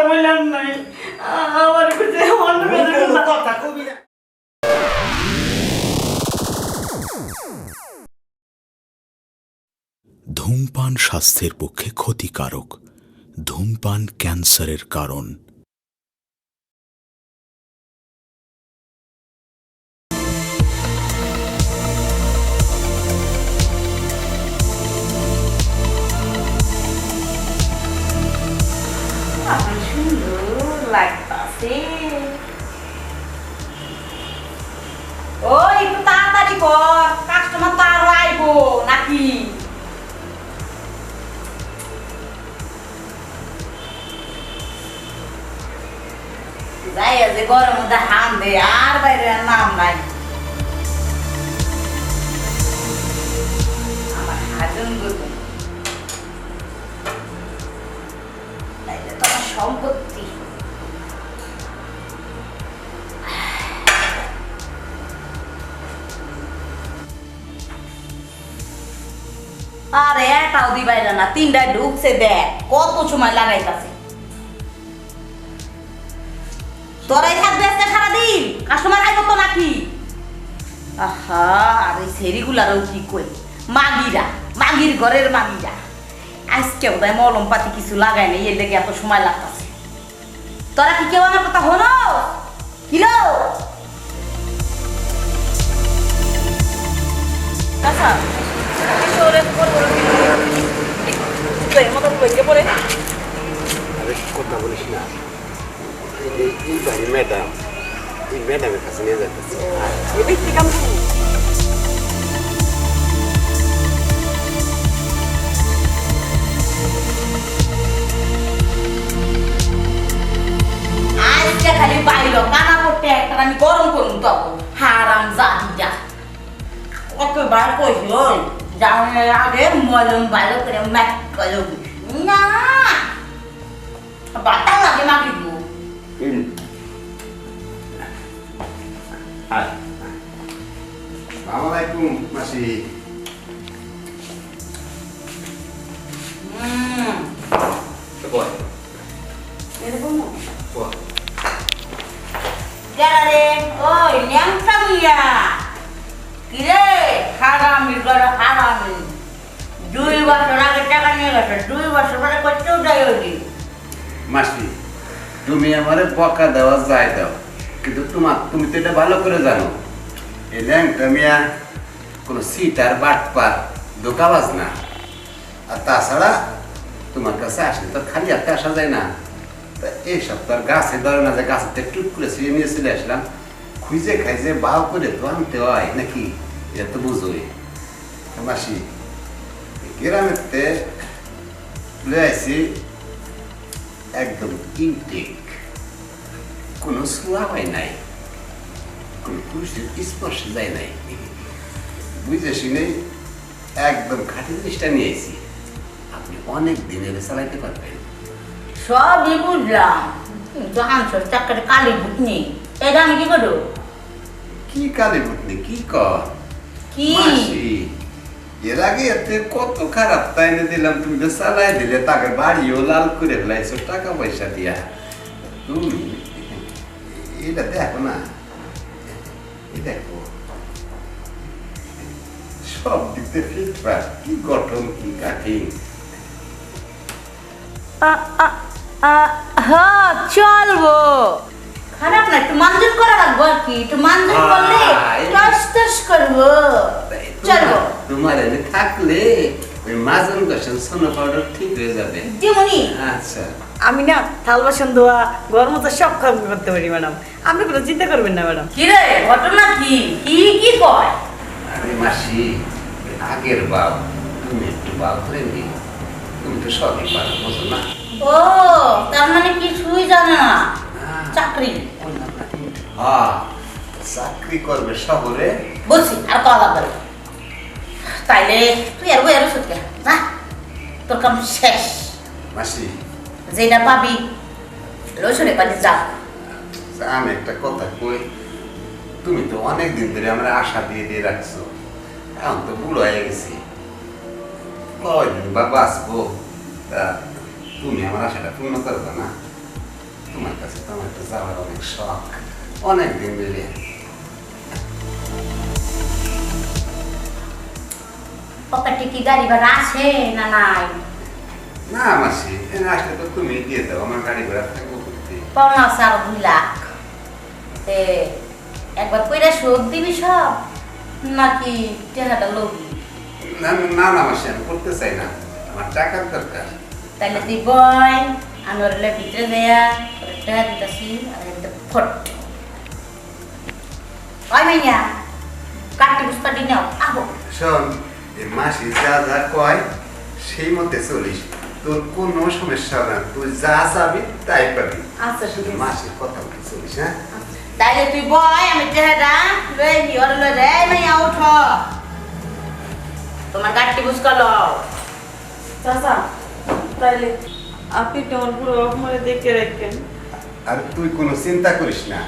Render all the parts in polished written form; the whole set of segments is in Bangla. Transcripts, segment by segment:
বললাম নাই আমার কাছে অন্য কথা কবি না। ধূমপান স্বাস্থ্যের পক্ষে ক্ষতিকারক। ধূমপান ক্যান্সারের কারণ। সুন্দর লাগতাছে। ও একটু তাড়াতাড়ি কর, কাস্টমার তো আরো আইবো নাকি? যাই আছে ঘরের মধ্যে হান দে, আর বাইরে নাম নাই। আমার হাজুন গুতুন তোমার সম্পত্তি। আরে এটাও দিবাই না, তিনটায় ঢুকছে, দেখ কত সময় লাগাইতাছে। তোরাই থাকবে আজকে সারাদিন, কাস্টমার আইব তো নাকি? আহা, আর এই সেরিগুলারও কি কই, মাগিরা, মাগির ঘরের মাগিরা আজকে বোধহয় মলম পাতি কিছু লাগাই নাই, এর লেগে এত সময় লাগতেছে। তোরা কি কেউ আমার কথা হলো? কিলো আচ্ছা কথা বলিস না, ম্যাডাম এই ম্যাডামের কাছে নিয়ে যাচ্ছে। আজকে খালি বাইলো কানা করতে একটা আমি গরম করুন তখন হারাম জাদিটা কত বার কইছি ওই জানের আগে মলম ভালো করে ম্যাক করো না বাতা লাগে মাগি দু। আসসালামু আলাইকুম মাসি। এরকম রে ওই ল্যাংটা মিয়া কিরে হারামি করে হারামি 2 বছর আগে টাকা নিয়ে গেছে, 2 বছর পরে করতেও যাই ওই মাসি, তুমি আমারে বকা দেওয়া যায় দাও, কিন্তু তুমি তো এটা ভালো করে জানো এই ল্যাংটা মিয়া কোনো সিটার বাটপার দোকাবাজ না। আর তাছাড়া তোমার কাছে আসলে তো খালি হাতে আসা যায় না। তা এই সপ্তাহ গাছে ধরে না, যে গাছটা টুক করে ছিঁড়ে নিয়ে চলে আসলাম, খুঁজে খাইজে বাও করে তো আনতে হয় নাকি, এটা তো বুঝোই। মাসি গ্রামেতে লয়ে আসি একদম ইনটেক, কোনো ছোঁয়া হয় নাই, কোনো পুরুষের স্পর্শ যায় নাই, বুঝে শুনে একদম খাঁটি জিনিসটা নিয়ে এসেছি। আপনি অনেক দিনের চালাইতে পারবেন। সবই বুঝলাম, কিন্তু আনসার চাকরি কালি ভূত নেই, এটা আমি কি করবো? কি কালে বুঝলি কি কর কি মাসি, এর আগে এতে কত খারাপ তাই না দিলাম, তুমি তো চালাই দিলে, তাকে বাড়িও লাল করে ফেলাইছো টাকা পয়সা দিয়া। তুমি এটা দেখো না, দেখো সব দিক থেকে ফিটফাট, কি গঠন কি কাটিং। হ্যাঁ চলবো, খারাপ না, একটু মানজন করা লাগবো আর কি, একটু মানজন করলে টস টস করবো, চলবো। তোমার এনে থাকলে ওই মাজন গসন সোনা পাউডার ঠিক হয়ে যাবে। যেমনই আচ্ছা, আমি না থাল বাসন ধোয়া ঘর মতো সব কাজ করতে পারি ম্যাডাম, আপনি কোনো চিন্তা করবেন না ম্যাডাম। কি রে ঘটনা কি কি কি কয়? আরে মাসি, আগের বাপ তুমি একটু বাপ করে নি, তুমি তো সবই পারো, বুঝো না? ও তার মানে কিছুই জানে না, চাকরি হ্যাঁ চাকরি করবে শহরে। বলছি আর কলা করে তাইলে তুই আর বই আর ওষুধ কে না, তোর কাম শেষ। মাসি যেটা পাবি রসুনে পালি যা। আমি একটা কথা কই, তুমি তো অনেক দিন ধরে আমরা আশা দিয়ে দিয়ে রাখছো, এখন তো বুড়ো হয়ে গেছি, কয়দিন বা বাঁচবো, তা তুমি আমার আশাটা পূর্ণ করবে না? যাওয়ার অনেক শখ, অনেক দিন মিলে। পকেটে কি গাড়ি ভাড়া আছে না নাই? না মাসি, এখানে আসলে তো তুমি দিয়ে দাও, আমার গাড়ি ঘোড়া থাকবো করতে। পাওনা আছে আরো 2 লাখ। তে একবার কইরা শোধ দিবি সব নাকি টাকাটা লবি? না না না মাসি, আমি করতে চাই না, আমার টাকার দরকার। তাইলে তুই বয়, আমি ওরলে ভিতরে দেয়া টাকা দিতেছি আর একটা ফট। ওই মাইয়া কাটি বুঝপাটি নাও আহো। শোন, এই মাসি যা যা কয় সেই মতে চলিস, তোর কোনো সমস্যা হবে না, তুই যা চাবি তাই পাবি। আচ্ছা ঠিক আছে। মাসির কথা মতো চলিস, হ্যাঁ? তাইলে তুই বয়, আমি টাকাটা লই নি ওর লই রে মাইয়া ওঠো। তোমার গাড়ি বুঝ করলো। চাচা তাইলে আপনি তোমার পুরো অপমানে দেখে রাখবেন। আর তুই কোনো চিন্তা করিস না,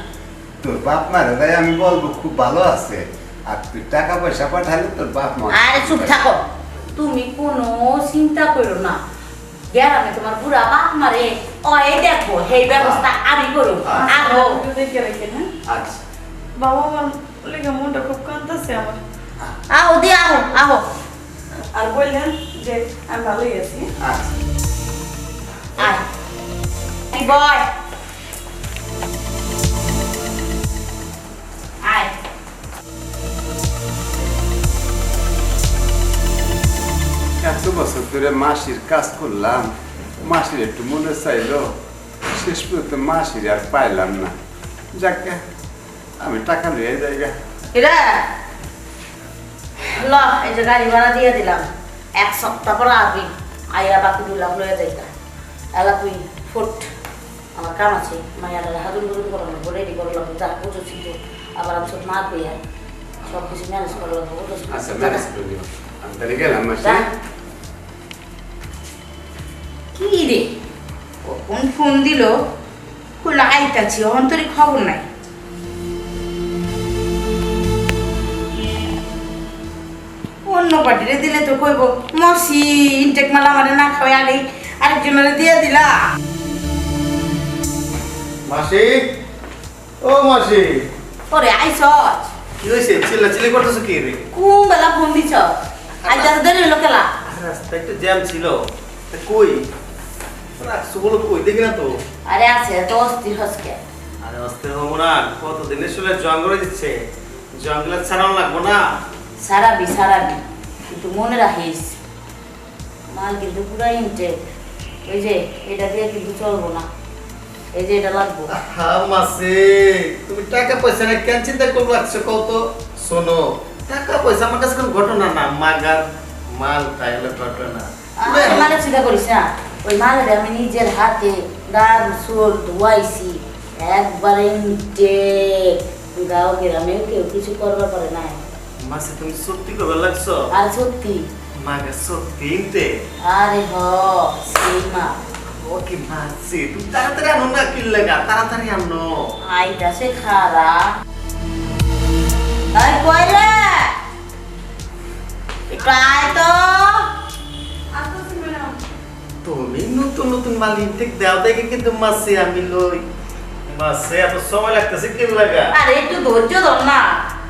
তোর বাপ মারে তাই আমি বলবো খুব ভালো আছে, আর তুই টাকা পয়সা পাঠালে তোর বাপ মা। আরে চুপ থাকো, তুমি কোনো চিন্তা করো না। গ্রামে তোমার বুড়া বাপ মারে ওই দেখো, সেই ব্যবস্থা আমি করব। আহো একটু দেখে রাখেন, হ্যাঁ? আচ্ছা বাবা আমার লেগে মনটা খুব কাঁদতেছে আমার। আহো দি আহো আহো। আর বললেন যে আমি ভালোই আছি। আচ্ছা। আয় এই বয় আয়। এত বছর ধরে মাসির কাজ করলাম, মাসির একটু মনে চাইলো, শেষ পর্যন্ত মাসির আর পাইলাম না। যাকে আমি টাকা নিয়ে যাইগা। এরা ল, এই যে গাড়ি ভাড়া দিয়ে দিলাম, 1 সপ্তাহ পর আসবি, আইয়া বাকি 2 লাখ লয়ে যাইতা। এলা তুই ফুট, আমার কাম আছে, মাইয়াটা হাজুম হাজুম করানো রেডি করে লাগবো, যা বুঝেছি তো। আবার আমি সব না কইয়া সব কিছু ম্যানেজ করে লাগবো, বুঝেছি? আচ্ছা ম্যানেজ করে দিও, আমি তাহলে গেলাম মাসি। যা। কি রে, কখন ফোন দিল, খুলে আইতাছি, অন্তরে খবর নাই। অন্য পার্টিরে দিলে তো কইব মসি ইনটেক মালা আমারে না খাওয়াই আগে আরেকজনের দিয়ে দিলা। মাসি, ও মাসি, ওরে আইস, কি হয়েছে? চিল্লাচিল্লি করতেছো কি রে? কোন বেলা ফোন দিছ? আজ যাতে দেরি হলো কেলা? রাস্তায় একটু জ্যাম ছিল। তা কই রাখছো বলো, কই দেখি না তো। আরে আছে তো অস্থির হসকে। আরে অস্থির হবো না, কতদিনে শুনে জঙ্গলে দিচ্ছে, জঙ্গলে ছাড়ানো লাগবো না। সারাবি সারাবি, কিন্তু মনে রাখিস মাল কিন্তু পুরা ইনটেক। ওই যে এটা দিয়ে কিন্তু চলবো না, এই যে এটা লাগবো। হ্যাঁ মাসি, তুমি টাকা পয়সা না কেন চিন্তা করবো রাখছো কত? শোনো, টাকা পয়সা আমার কাছে কোনো ঘটনা না, মাগার মাল তাই হলো ঘটনা। মানে চিন্তা করিস না, ওই মালের আমি নিজের হাতে গান সোল ধোয়াইছি, একবারে ইনটেক। গাঁও গ্রামেও কেউ কিছু করবার পারে না। মাসি তুমি সত্যি করবে লাগছো? আর সত্যি, মাগা সত্যি ইনতে। আরে হ সেই মা ওকে মাসি, তুমি তাড়াতাড়ি আনো না, কি লাগা তাড়াতাড়ি আনো। আইতাছে খারা। আই কইরে একটু আয় তো। আসতেছি ম্যাডাম। তুমি নতুন নতুন মাল ইনটেক দাও দেখে কিন্তু মাসি আমি লই। মাসি এত সময় লাগতেছে কি লাগা? আরে একটু ধৈর্য ধর না।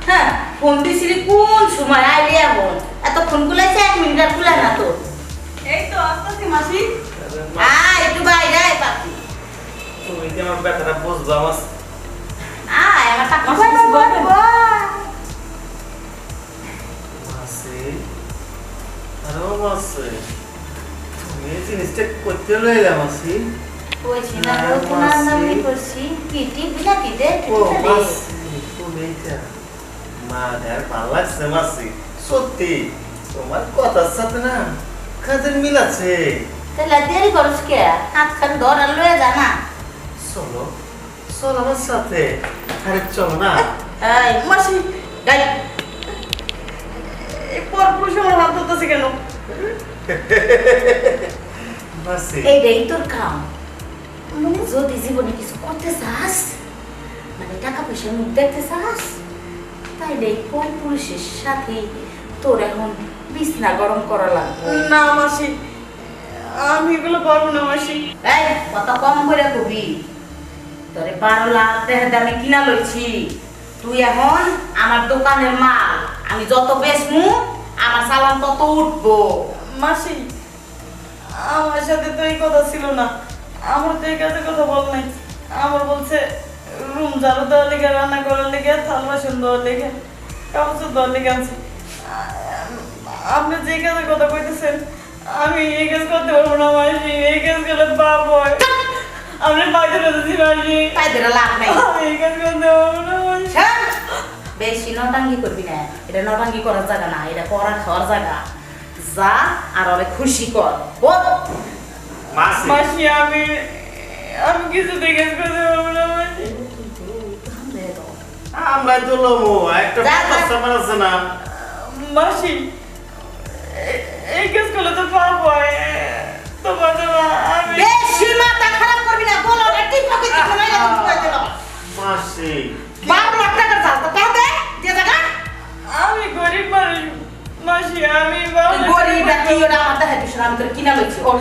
হ্যাঁ, ফোন দিছিলি কোন সময় আইলি এখন? এতক্ষণ কুলাইছে, 1 মিনিট আর কুলায় না তো। এই তো আসতেছি মাসি। আয় একটু বাইরে আয় পাখি। তুমি কি আমার ব্যথাটা বুঝবা মাস? আয় আমার পাখি। মাসি, কিছু বলবেন? মাসি, আরে ও মাসি, তুমি এই জিনিসটা করতে লইলা মাসি? কইছি না গো, তোমার নামই করছি। পিটি বিনা পিটে ও মাসি, তুমি এটা মাগার ভালো লাগছে মাসি, সত্যি তোমার কথার সাথে না কাজের মিল আছে। তাহলে দেরি করছ কে? হাত খান ধর আর লয়ে যা না। চলো চলো আমার সাথে, আরে চলো না। এই মাসি, গাই এই পরপুরুষ আমার হাত ধরতেছে কেন? মাসি, এইটাই তোর কাম। মানে যদি জীবনে কিছু করতে চাস, মানে টাকা পয়সার মুখ দেখতে চাস, তাইলে কোন পুরুষের সাথে তোর এখন বিছনা গরম করা লাগবে। না মাসি, আমি এগুলো পারবো না মাসি। এই কত কম করে কবি। তোরে 12 লাখ টাকা দামে কিনা লইছি, তুই এখন আমার দোকানের মাল, আমি যত বেচমু আমার সালাম তত উঠবো। মাসি, আমার সাথে তো এই কথা ছিল না, আমার তো এই কাজে কথা বল নাই। আমার বলছে রুম ঝাড়ু দেওয়ার লেগে, রান্না করার লেগে, থাল বাসন দেওয়ার লেগে, কাপড় দেওয়ার লেগে আছে। আপনি যে কাজের কথা কইতেছেন আমি এই কাজ করতে পারবো না মাসি, এই কাজ করলে পাপ হয়। আপনি বাইরে বেঁধেছি মাসি, তাইদের লাভ নাই। আমি এই কাজ করতে পারবো না মাসি। শোন, বেশি নটাঙ্গি করবি না, এটা নটাঙ্গি করার জায়গা না, এটা পড়া খাওয়ার জায়গা। যা আর অনেক খুশি কর বল। মাসি মাসি আমি কিছুতে কাজ করতে পারবো না মাসি। আমরা তো লমো একটা যা, যা। কাস্টমার আছে না। মাসি এই কাজ করলে তো পাপ হয়, তোমার আমি বেশি মাথা খারাপ করবি না, বল ওটা ঠিক মতো ঠিক নাই না তুমি কইতে দাও। মাসি 12 লাখ টাকা চাল তো কত দে দিয়ে জায়গা। আমি গরিব মানুষ মাসি, আমি গরিবটা কি ওটা আমার দেখা দিছ আমি তোর কিনা লইছি। ও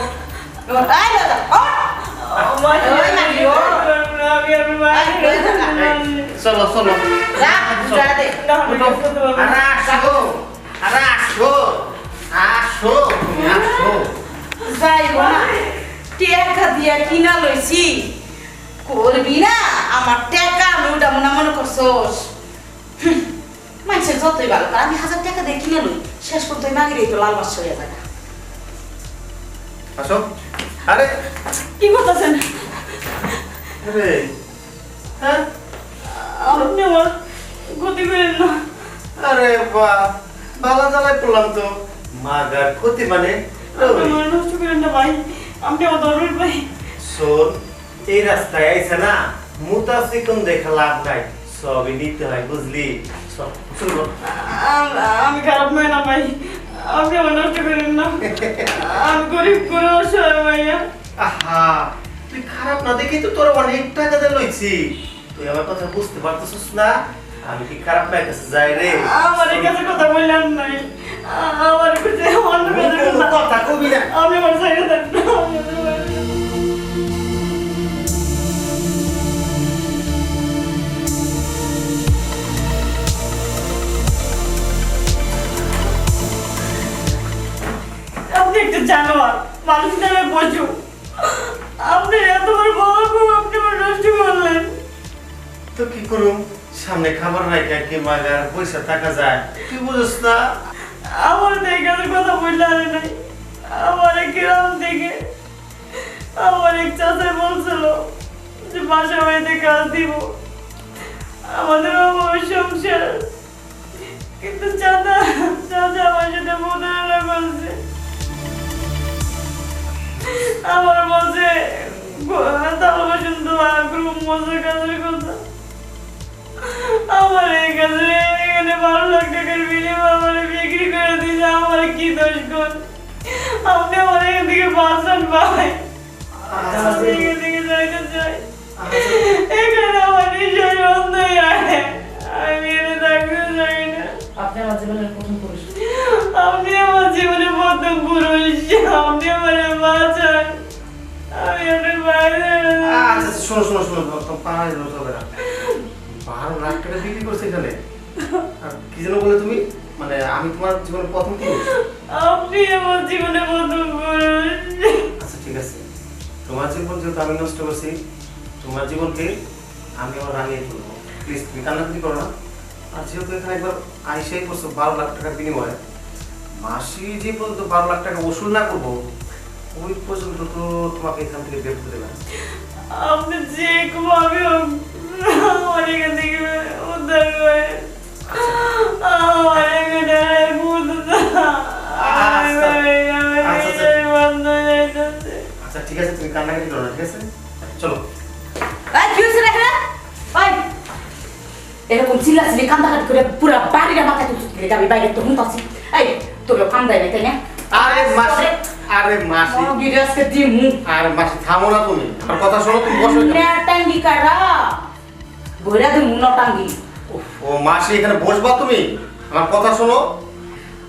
ও আই দাদা ও মাসি ওই মাগি, ও। আমি মাসি চলো চলো যা যা দে। না আমি কাজ করতে পারবো না। আরে আসো আরে আসো আসো তুমি আসো। যাইবো না, টাকা দিয়া কিনা লইছি, করবি না আমার টাকা আমি ওটা মনে করছোস। মানুষের যতই ভালো করে আমি 1000 টাকা দিয়ে কিনে লই, শেষ করতে মাগিরে তো লাল মাছ হয়ে যায়। আসো। আরে কি করতেছেন আরে হ্যাঁ আপনি? আমার ক্ষতি করেন না। আরে বাহ ভালো জ্বালায় পড়লাম তো। মাগার ক্ষতি মানে আমার নষ্ট করেন না ভাই, আপনি আমার দরবার ভাই। শোন, এই রাস্তায় আইছে না মুতা চিকন দেখা লাভ নাই, সবই নিতে হয় বুঝলি। সব চলো। আমি খারাপ মেয়ে না ভাই, আপনি আমার নষ্ট করেন না। আমি গরিব করে অসহায় ভাইয়া। আহা তুই খারাপ না দেখি তো তোর অনেক টাকা দিয়ে লইছি, তুই আমার কথা বুঝতে পারতেছিস না। আমি কি খারাপ না কাছে যাই রে? আমার এই কাছে কথা বললাম নাই, আমার কাছে অন্য কোনো কথা কবি না। আমি আমার সাইডে থাকবো। আপনি একটা জানোয়ার, মানুষ নামে বোঝো। আপনি এত বড় বড় খুব আপনি আমার নষ্ট করলেন। তো কি করুম, সামনে খাবার নাই কি মাগার পয়সা টাকা যায়, তুই বুঝছ না। আমার তো এই কাজের কথা বললে আরে নাই। আমার এক গ্রাম থেকে আমার এক চাচা বলছিল যে বাসা বাড়িতে কাজ দিব, আমাদের অভাবের সংসার। কিন্তু চাচা চাচা আমার সাথে প্রতারণা করছে। আমার বলছে তাল বাসন ধোয়া, গ্রুম মজা কাজের কথা। আমার এই কাজে এখানে 12 লাখ টাকার বিনিময়ে আমার বিক্রি করে দিয়েছে। আমার কি দোষ কোন? আপনি আমার এখান থেকে বাঁচান ভাই, আমি এখান থেকে যাইতে চাই। এখানে আমার নিজের বন্ধই আছে, আমি এখানে থাকতে চাই না। আপনি আমার জীবনের প্রথম পুরুষ। আপনি আমার জীবনে প্রথম পুরুষ, আপনি আমার বাঁচান। আমি আপনার বাইরে আচ্ছা শোনো শোনো শোনো, তো পাহাড়ে রোজ হবে না। 12 লাখ টাকা বিক্রি করছে এখানে, আর কি যেন বলে তুমি, মানে আমি তোমার জীবনের প্রথম পুরুষ। আপনি আমার জীবনে প্রথম পুরুষ। আচ্ছা ঠিক আছে, তোমার জীবন যেহেতু আমি নষ্ট করছি, তোমার জীবনকে আমি আমার রানিয়ে তুলবো। প্লিজ তুমি কান্নাকাটি করো না। আর যেহেতু এখানে একবার আইসাই করছো 12 লাখ টাকার বিনিময়ে, মাসি যে পর্যন্ত 12 লাখ টাকা ওসুল না করবো ওই পর্যন্ত তো তোমাকে এখান থেকে বের করে দেবে। আপনি যে কোনোভাবে আমার এখান থেকে উদ্ধার করে আমার এখানে আচ্ছা ঠিক আছে, তুমি কান্নাকাটি করো না, ঠিক আছে চলো। এই কি হইছে রে? ওই এরকম চিল্লাচিল্লি কান্দাকাটি করে পুরো বাড়িটা মাথায় তুলে যাবি, বাইরে তো হুঁতাছি। এই তোর কান্দাই নাই তাই না? আরে মাসি, আরে মাসি, গিরাসকে দিমু আরে মাসি থামো না তুমি, আমার কথা শোনো, তুমি বসো এখানে। নেটাঙ্গি কারা বইরা দিমু নটাঙ্গি। ও মাসি এখানে বসবা তুমি, আমার কথা শোনো।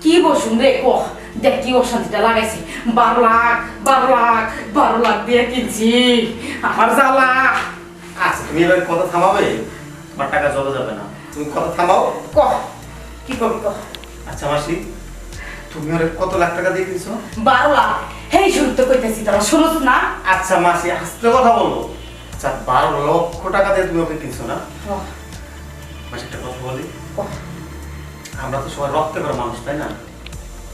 কি বসুন রে কো, দেখ কি অশান্তিটা লাগাইছে। 12 লাখ 12 লাখ 12 লাখ দিয়ে কিনছি, আমার জ্বালা। আচ্ছা তুমি এবার কথা থামাবে, তোমার টাকা চলে যাবে না। তুমি কথা থামাও। কহ কি করবি কহ। আচ্ছা মাসি, তুমি ওরে কত লাখ টাকা দিয়ে দিছো? 12 লাখ। হেই শুরু তো কইতেছি তোরা শুনুস না? আচ্ছা মাসি, আস্তে কথা বলো। আচ্ছা 12 লক্ষ টাকা দিয়ে তুমি ওকে কিনছো না? কহ, মাসি একটা কথা বলি, কহ। আমরা তো সবাই রক্তে করা মানুষ, তাই না?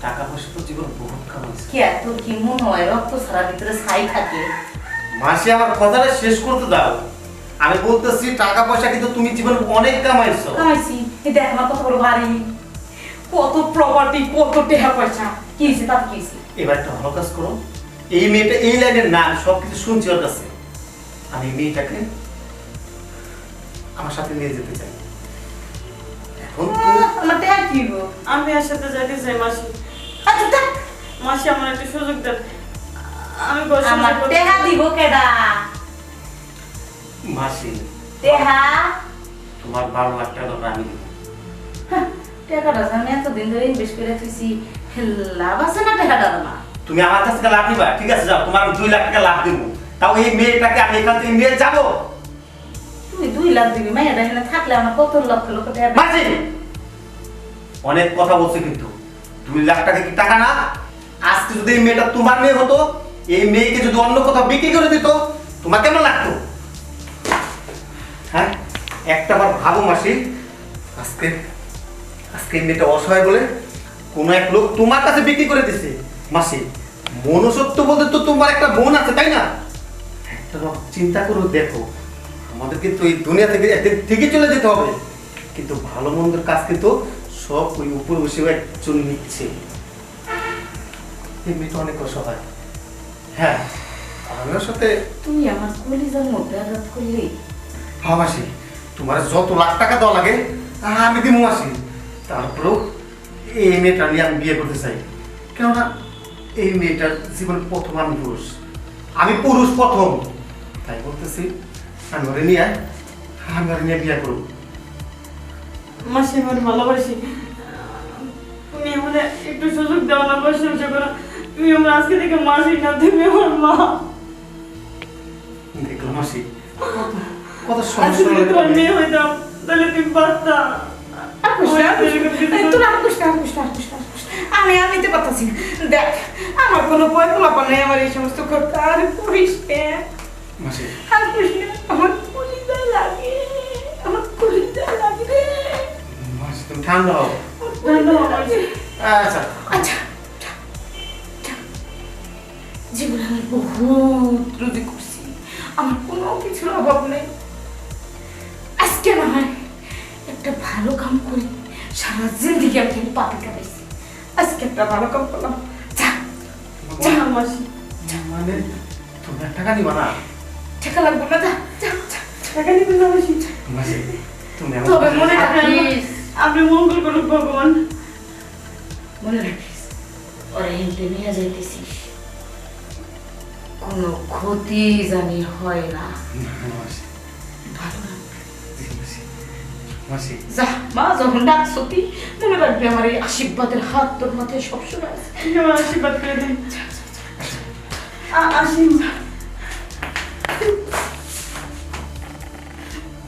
টাকা পয়সা তো জীবন বহুত কামাইছে। কি এত কি মনে হয় রক্ত ছাড়া ভিতরে ছাই থাকে? মাসি আমার কথাটা শেষ করতে দাও। আমি বলতেছি টাকা পয়সা কিন্তু তুমি জীবনে অনেক কামাইছো। কামাইছি এই দেখ আমার কত বড় বাড়ি, কত প্রপার্টি, কত টাকা পয়সা। কি হয়েছে তাতে কি হয়েছে? এবার একটা ভালো কাজ করো, এই মেয়েটা এই লাইনের নাম সবকিছু শুনছি ওর কাছে, আমি এই মেয়েটাকে আমার সাথে নিয়ে যেতে চাই। এখন আমার টাকা কি গো? আমি আর সাথে যাইতে চাই মাসি। আচ্ছা দেখ মাসি আমার একটা সুযোগ দেন, আমি আমার টাকা দিব কেডা? মাসি টাকা তোমার 12 লাখ টাকা আমি দিব। টাকাটা আমি এতদিন ধরে ইনভেস্ট করে থুইছি, লাভ আছে না টাকাটা না? তুমি আমার কাছ থেকে লাভ নিবা, ঠিক আছে যাও, তোমার আমি 2 লাখ টাকা লাভ দেবো। তাও এই মেয়েটাকে আমি এখান থেকে নিয়ে যাবো। তুই 2 লাখ দিবি, মাইয়াটা এখানে থাকলে আমার কত লক্ষ লক্ষ টাকা। মাসি অনেক কথা বলছে কিন্তু 2 লাখ টাকা কি টাকা না? আজকে যদি এই মেয়েটা তোমার মেয়ে হতো, এই মেয়েকে যদি অন্য কোথাও বিক্রি করে দিত, তোমার কেমন লাগতো? হ্যাঁ একটা বার ভাবো মাসি, আজকে আজকে এই মেয়েটা অসহায় বলে কোনো এক লোক তোমার কাছে বিক্রি করে দিছে। মাসি মনুষ্যত্ব বলতে তো তোমার একটা বোন আছে, তাই না? একটা চিন্তা করো, দেখো আমাদের কিন্তু এই দুনিয়া থেকে একদিন ঠিকই চলে যেতে হবে, কিন্তু ভালো মন্দের কাজ কিন্তু সব ওই উপর বসে একজন নিচ্ছে। এই মেয়েটা অনেক অসহায়। হ্যাঁ আমার সাথে তুই আমার কলিজার মধ্যে আঘাত করলি। হ্যাঁ মাসি, তোমার যত লাখ টাকা দেওয়া লাগে আমি দিব মাসি, তারপরেও এই মেয়েটা নিয়ে আমি বিয়ে করতে চাই। কেননা এই মেয়েটার জীবনের প্রথম আমি পুরুষ প্রথম, তাই বলতেছি আমি ওরে নিয়ে বিয়ে করবো। মাসি আমার ভালোবাসি, তুমি আমার একটু সুযোগ দাও না, প্রশংসা করো। তুমি আমার আজকে থেকে মাসি না, তুমি আমার মা। দেখলো মাসি কত আজকে সমস্যা যদি তোমার মেয়ে হইতাম তাহলে তুমি পারতা। আমি নিতে পারতাছি না। দেখ আমার কোনো ভয় পোলাপা নেই, আমার এই সমস্ত করতে আর করিস মাসি। আর করিস না, আমার কলিজা লাগে, আমার কলিজা লাগে রে। মাসি তুমি ঠান্ডা হও। আচ্ছা আচ্ছা জীবনে আমি বহুত রুজি করছি, আমার কোনো কিছুর অভাব নেই। আজকে না হয় একটা ভালো কাম করি, সারা জিন্দিগি আমি কিন্তু পাপি কাটাইছি, আজকে একটা ভালো কাম করলাম। যা যা মাসি, মানে তুমি আর টাকা নিবা না? টাকা লাগবে না, যা যা যা। টাকা নিবেন না মাসি? মাসি তুমি আমার তবে কথা- মনে রাখিস, আপনি মঙ্গল করুক ভগবান। মনে রাখিস ওরা হেঁটে নিয়ে যাইতেছিস, কোনো ক্ষতি জানি হয় না। মাসি, ভালো না? জি মাসি। মাসি যা মা, যখন ডাকছো তুই মনে রাখবি আমার এই আশীর্বাদের হাত তোর মাথায় সবসময় আছে। তুমি আমার আশীর্বাদ করে দিন। আসি।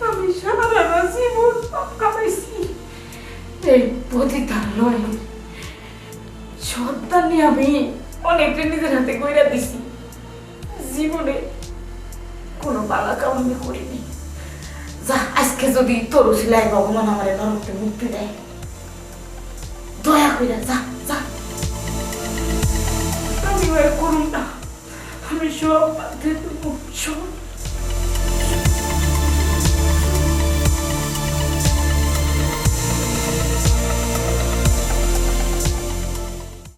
আমি সারা জীবন কামাইছি এই পতিতার লয়, সন্তান নিয়ে আমি অনেকটা নিজের হাতে কইরা দিছি, জীবনে কোনো বালা কাম আমি করিনি। যা আজকে যদি তোর সিলাই ভগবান আমার নরকতে মুক্তি দেয়, দয়া কইরা যা যা। আমি আর করুন না, আমি সব বাদ দিয়ে দেবো, সব।